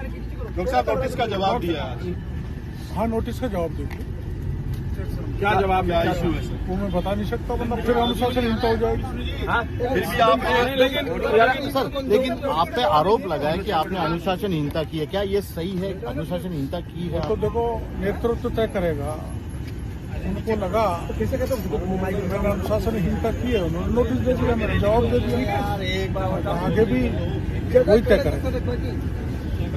Doctor साहब notice का जवाब दिया आज। हाँ, नोटिस का जवाब देंगे। क्या जवाब क्या इशू है सर? वो मैं बता नहीं सकता, वरना फिर अनुशासनहीनता हो जाएगी। फिर भी आपने लेकिन आप पे आरोप लगा है कि आपने अनुशासनहीनता की है, क्या ये सही है? अनुशासनहीनता की है? तो देखो, नेतृत्व तय करेगा। उनको लगा मैंने अनुशासनहीनता की है, उन्होंने नोटिस दे दिया, मैंने जवाब दे दिया। आगे भी वही तय करेगा।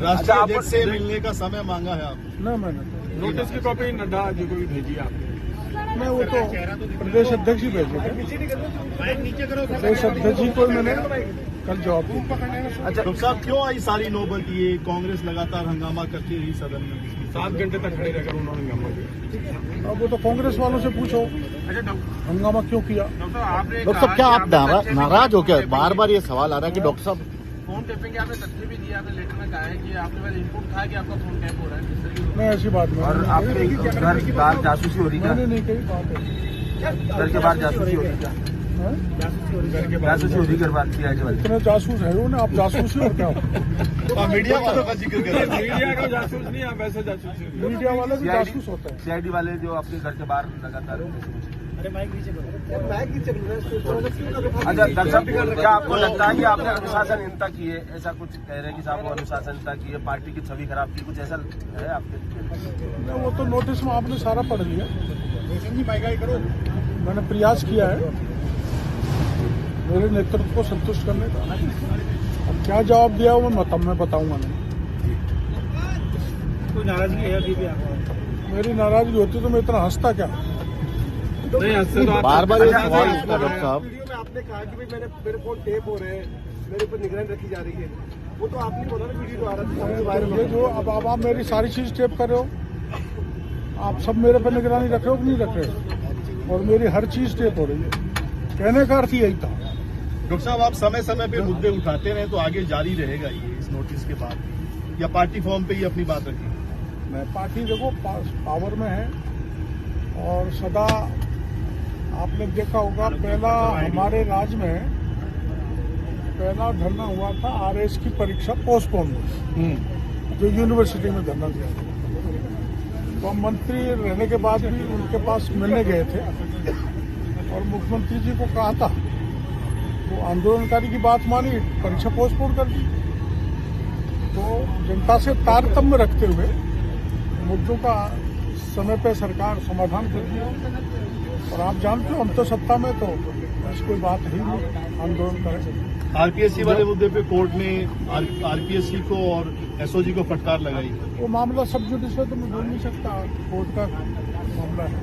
राष्ट्रीय अध्यक्ष से मिलने का समय मांगा है आप? न मैंने नोटिस की कॉपी नड्डा जी को भी भेजी आपने? मैं वो तो प्रदेश अध्यक्ष ही भेजे थे, प्रदेश अध्यक्ष ही को मैंने कल जवाब दिया। अच्छा डॉक्टर साहब, क्यों आई सारी नौबत ये? कांग्रेस लगातार हंगामा करती रही सदन में, 7 घंटे तक खड़े रहकर उन्होंने हंगामा किया। अब वो तो कांग्रेस वालों से पूछो हंगामा क्यों किया। डॉक्टर साहब, क्या आप नाराज हो क्या? बार बार ये सवाल आ रहा है कि डॉक्टर साहब फोन टैपिंग के आपने तथ्य भी दिया, आपने लेटर में कहा है कि आपने बस इनपुट कहा कि आपका फोन टैप हो रहा है। नहीं, ऐसी बात नहीं। और आपके घर बाहर जासूसी हो रही है? मैंने नहीं कही बात। घर के बाहर जासूसी हो रही है? जासूसी हो रही घर बात किया है? इतने जासूस है ना आप? जासूस ही और क्या? मीडिया वालों का जिक्र कर रहे हैं। मीडिया का जासूस नहीं, आप वैसे जासूसी। मीडिया वाले भी जासूस होते हैं। सीआईडी वाले जो आपके घर के बाहर लगातार। अच्छा दर्शक, क्या आपको लगता है कि आपने अनुशासनहीनता की है? ऐसा कुछ कह रहे हैं कि साहब अनुशासनहीनता की है, पार्टी की छवि खराब की, कुछ ऐसा है आपके? वो तो नोटिस में आपने सारा पढ़ लिया। मैंने प्रयास किया है मेरे नेतृत्व को संतुष्ट करने का। अब क्या जवाब दिया वो मैं बताऊंगा नहीं। कोई नाराजगी है अभी भी आपको? मेरी नाराजगी होती तो मैं इतना हंसता क्या? बार बार ये सवाल उठता है डॉक्टर साहब। वीडियो में आपने कहा कि भाई मेरे फोन टेप हो रहे हैं, मेरे ऊपर निगरानी रखी जा रही है, वो तो आपने बोला ना वीडियो आ रहा था। ये जो अब आप मेरी सारी चीज टेप कर रहे हो, आप सब मेरे पर निगरानी रख रहे हो कि नहीं रख रहे हो? और मेरी हर चीज टेप हो रही है। कहने का अर्थ यही था। डॉक्टर साहब, आप समय समय पे मुद्दे उठाते रहे तो आगे जारी रहेगा ये इस नोटिस के बाद, या पार्टी फॉर्म पे ही अपनी बात रखेगी? मैं पार्टी देखो पावर में है और सदा आपने देखा होगा पहला हमारे राज्य में पहला धरना हुआ था आरएस की परीक्षा पोस्टपोन जो यूनिवर्सिटी में धरना दिया था। तो हम मंत्री रहने के बाद भी उनके पास मिलने गए थे और मुख्यमंत्री जी को कहा था, वो आंदोलनकारी की बात मानी, परीक्षा पोस्टपोन कर दी। तो जनता से तारतम्य रखते हुए मुद्दों का समय पे सरकार समाधान कर दिया। और आप जानते हो हम तो सत्ता में, तो ऐसी कोई बात ही नहीं आंदोलन करें। आरपीएससी वाले मुद्दे पे कोर्ट ने आरपीएससी को और एसओजी को फटकार लगाई। वो मामला सब जुडिस है तो मैं बोल नहीं सकता, कोर्ट का मामला है।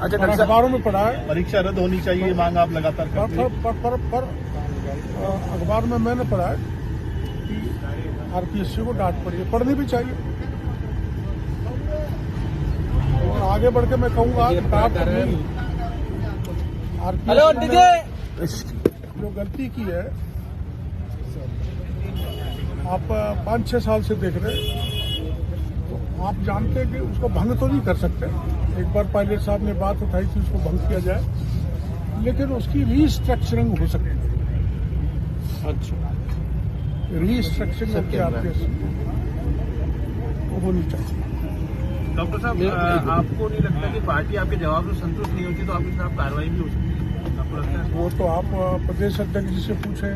अच्छा अखबारों में पढ़ा है परीक्षा रद्द होनी चाहिए, ये मांग आप लगातार करते हैं। पर अखबार में मैंने पढ़ा है कि आरपीएससी को डांट पड़ी है, पढ़नी भी चाहिए। और आगे बढ़ के मैं कहूँगा डांट नहीं, आरपीएससी ने जो गलती की है, आप 5-6 साल से देख रहे हैं, तो आप जानते हैं कि उसको भंग तो नहीं कर सकते। एक बार पायलट साहब ने बात उठाई थी उसको भंग किया जाए, लेकिन उसकी रीस्ट्रक्चरिंग हो सकती है। अच्छा, रीस्ट्रक्चरिंग होनी चाहिए। डॉक्टर साहब, आपको नहीं लगता कि पार्टी आपके जवाब से संतुष्ट नहीं होती तो आपके खिलाफ कार्रवाई भी हो सकती है? आपको लगता है? वो तो आप प्रदेश अध्यक्ष जी से पूछें।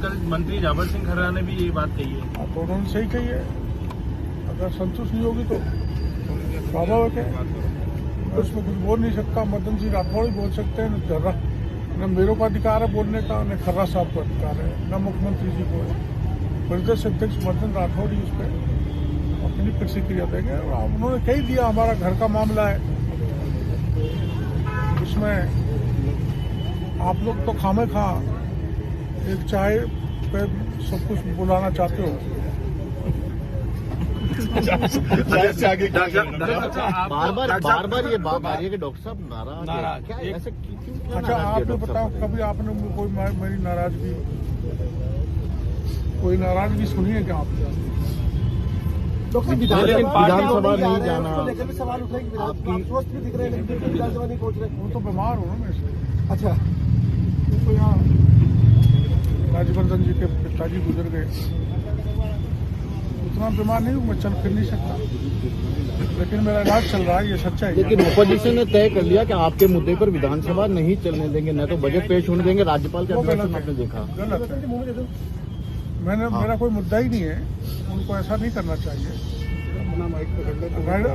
कल मंत्री जाबर सिंह खर्रा ने भी ये बात कही है। तो उन्होंने सही कही है, अगर संतुष्ट नहीं होगी तो स्वाभाविक है, उसमें कुछ बोल नहीं सकता। मदन जी राठौड़ ही बोल सकते हैं, न मेरे को अधिकार है बोलने का, न खर्रा साहब को अधिकार है, न मुख्यमंत्री जी को है। प्रदेश अध्यक्ष मदन राठौड़ ही उस पर अपनी प्रतिक्रिया देंगे। उन्होंने कह दिया हमारा घर का मामला है, उसमें आप लोग तो खामे खा एक चाय पे सब कुछ बुलाना चाहते हो। बार बार ये बात आ रही है कि डॉक्टर साहब नाराज क्या ऐसे क्यों? अच्छा आप ये बताओ, कभी आपने कोई मेरी नाराजगी, कोई नाराजगी सुनी है क्या आपने? विधानसभा नहीं जाना, सवाल उठाए कि आप स्वस्थ भी दिख रहे हैं लेकिन विधानसभा नहीं पहुंच रहे। वो तो बीमार हो ना मैं इसलिए। अच्छा, वो तो यहाँ राजवर्धन जी के पिताजी गुजर गए, उतना बीमार नहीं हूँ, मैं चल फिर नहीं सकता, लेकिन मेरा इलाज चल रहा है, ये सच्चाई है। लेकिन ओपोजिशन ने तय कर लिया कि आपके मुद्दे पर विधानसभा नहीं चलने देंगे, न तो बजट पेश होने देंगे। राज्यपाल के वो अभिभाषण गलत में आपने देखा। है, गलत है। मेरा कोई मुद्दा ही नहीं है, उनको ऐसा नहीं करना चाहिए।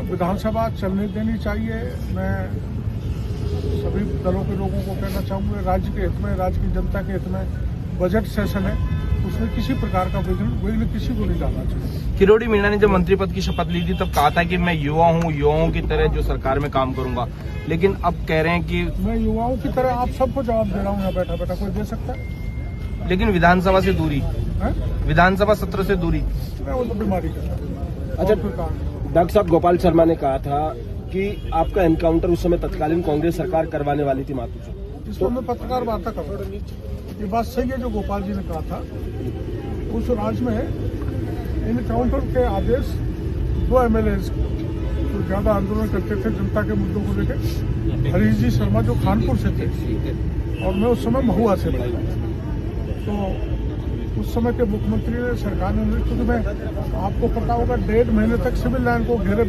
विधानसभा चलने देनी चाहिए। मैं सभी दलों के लोगों को कहना चाहूंगा, राज्य के हित में, राज्य की जनता के हित में बजट सेशन है, उसमें किसी प्रकार का विघ्न किसी को नहीं डालना चाहिए। किरोड़ी मीणा ने जब मंत्री पद की शपथ ली थी तब कहा था कि मैं युवा हूँ, युवाओं की तरह जो सरकार में काम करूंगा, लेकिन अब कह रहे हैं कि मैं युवाओं की तरह आप सबको जवाब दे रहा हूँ, यहाँ बैठा बैठा कोई दे सकता है। लेकिन विधानसभा से दूरी, विधानसभा सत्र से दूरी, मैं वो तो बीमारी का। अच्छा, डॉक्टर साहब गोपाल शर्मा ने कहा था कि आपका एनकाउंटर उस समय तत्कालीन कांग्रेस सरकार करवाने वाली थी मातू से। इसको मैं पत्रकार वार्ता कर रहा हूँ। ये बात सही है जो गोपाल जी ने कहा था। उस राज्य में एनकाउंटर के आदेश 2 MLA जो ज्यादा आंदोलन करते थे जनता के मुद्दों को लेकर, हरीश जी शर्मा जो कानपुर से थे और मैं उस समय महुआ से बना, तो उस समय के मुख्यमंत्री ने, सरकार ने, क्योंकि मैं आपको पता होगा 1.5 महीने तक सिविल लाइन को घेरे